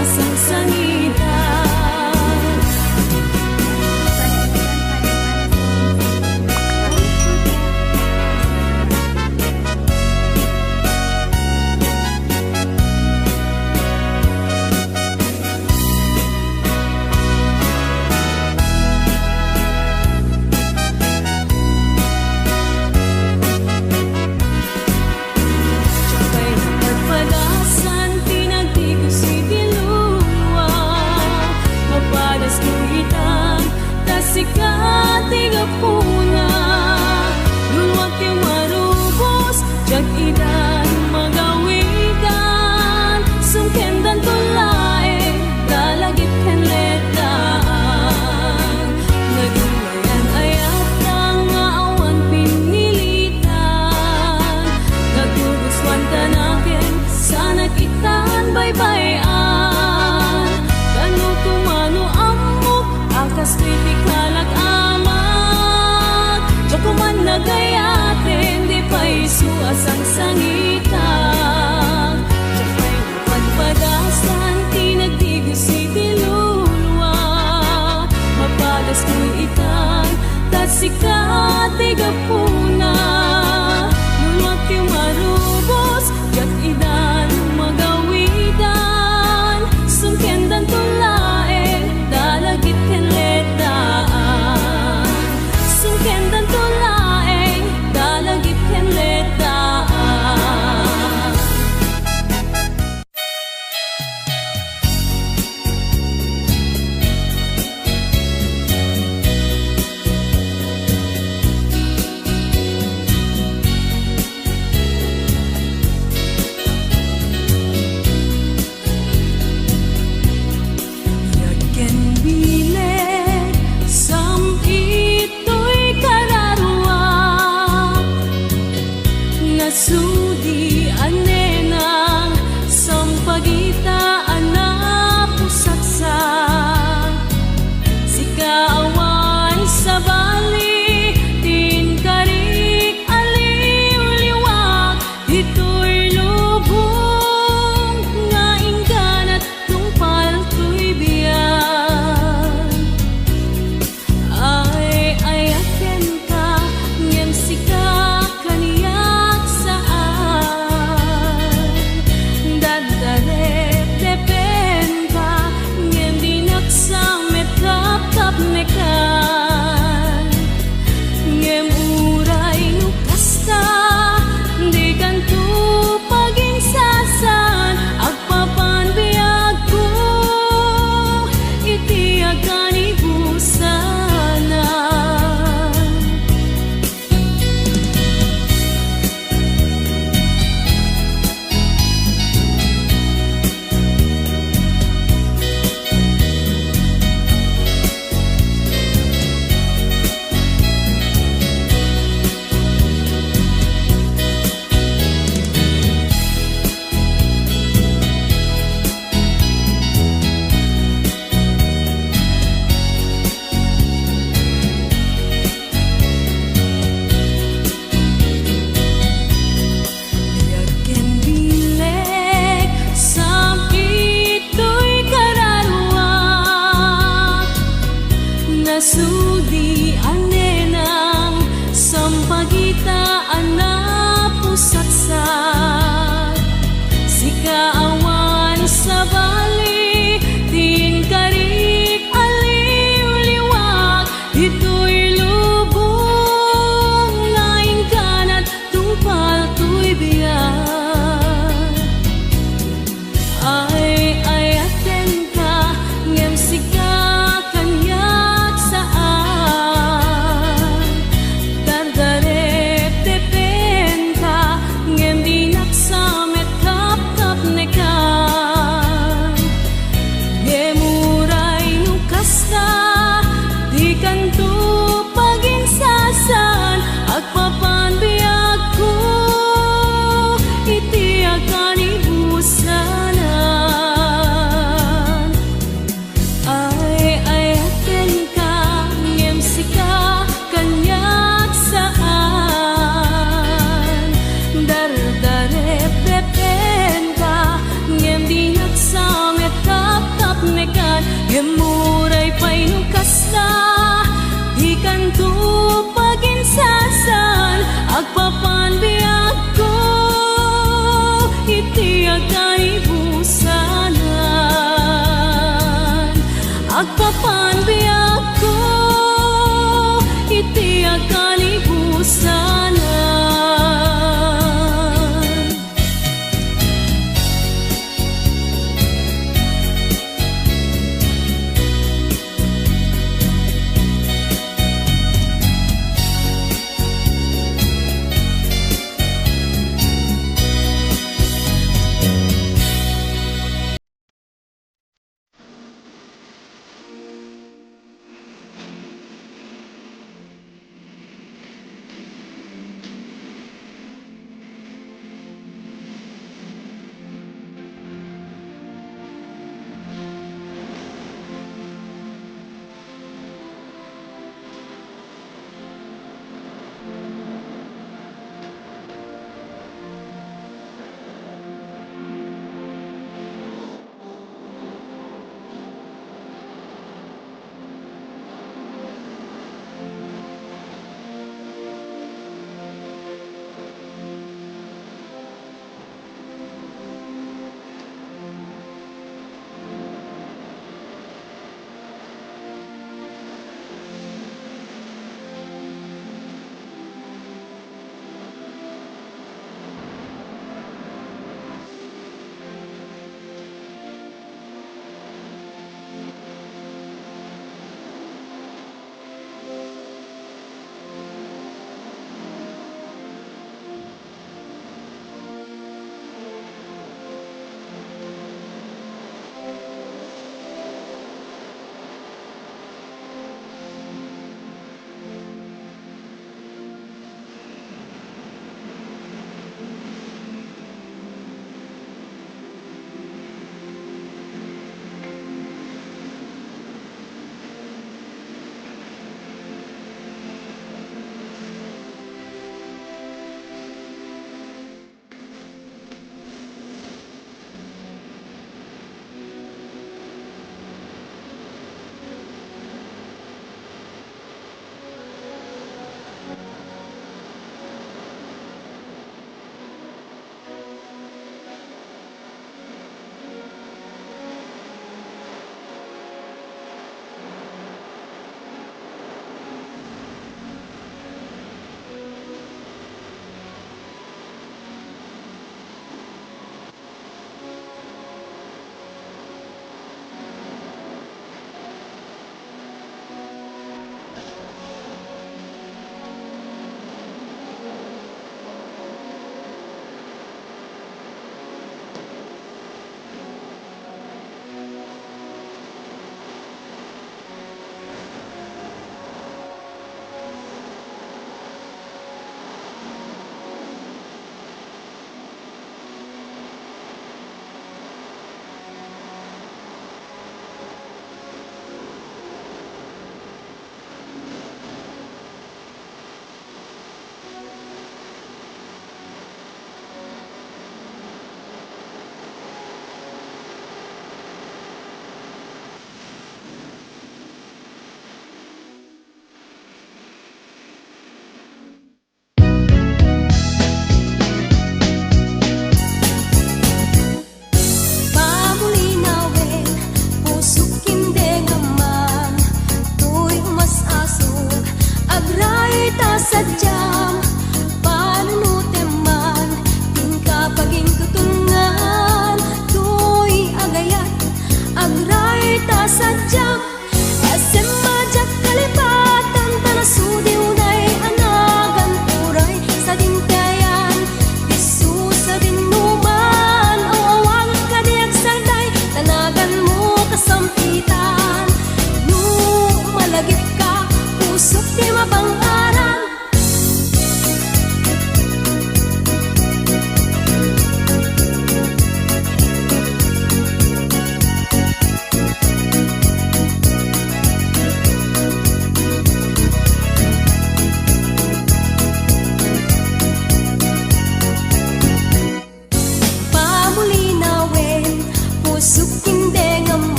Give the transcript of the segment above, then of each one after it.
asang sangita. Sikati gapuna duluwag ti marubos jag idan magawitan sungkendan tulae dalagit ken letaan nagulayan ayat nga awan pinilitan naguguswan tanaken sana kitan baybayan kanu tumano amok akas kritikal kuman nagayatin di pa isu asang sangita Japay napagpadasan tinagtigos si Dilulwa mapadas ko'y itan tasikat igapuna lulwag ti marubos jat idan magawidan sungkendan tulae dalagit ken letaan sungkendan sudi anena sampagita ana pusaksa sikaawan sa bali tinkarik aliw-liwag dito'y lubong nga ingganat tungpal to'y biyan ay ayaken ka ngem sika ngem uray no kasta di kanto paginsasan agpapan biag ko iti aganibusanan sudi anenang sampagita ana pusaksa sikaawan sa bali tinkarik aliw-liwag dito'y lubong nga ingganat tungpal to'y biyan ay ayaten ka ngem sika sa met kap-kap ne ka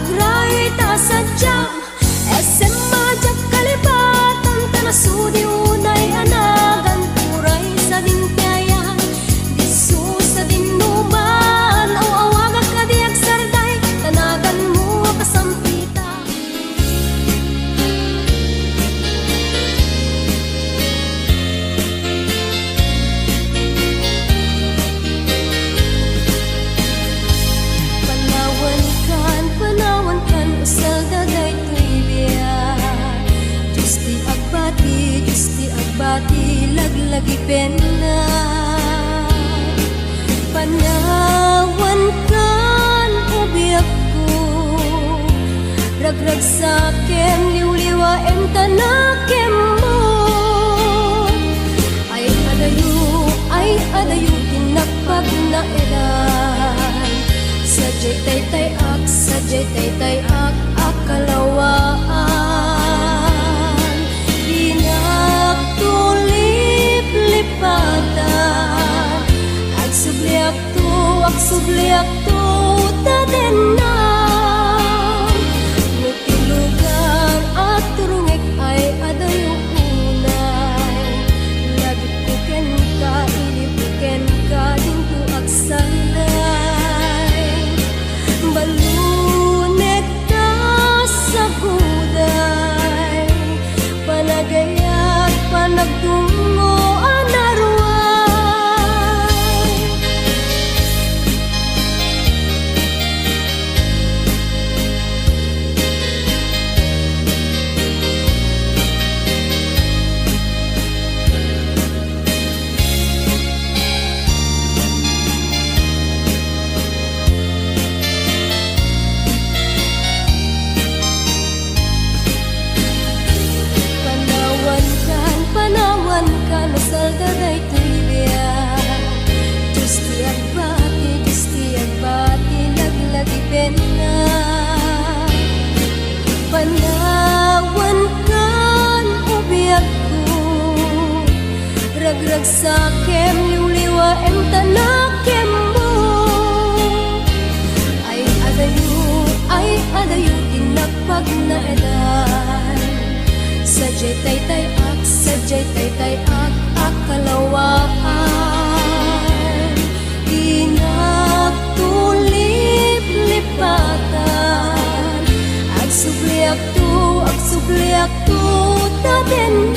agray ta sadyam SM majak kalibatan tanasudi unay anagan puray sa dinkayan disu sa dinuman awawagag kadiag sarday tanagan mo kasampita. Panawan kan usal dagay tuibya Justi agbati laglagi pena Panawan kan ubiyak ko Ragrag sakem liwliwa em tanakem mo Ay adayu tinakpag na elan Sadyay tay ak akalawaan Dinagtulip lipatan Agsubliak tu tadenan Nutilugan at turungek ay adayo unay Lagi puken ka, ilipuken ka Dinto agsanay Balunet ka sa kuday Panagayat, panagtungo anarway Panawan kan asal daday tuibya Justi agbati laglagi pena Panawan kan ubiyak ko Ragrag sakem liwliwa em tanakem mo Ay adayu tinakpag na edan Sadyay tay ak akalawaan Dinagtulip lipatan Agsubliak tu taden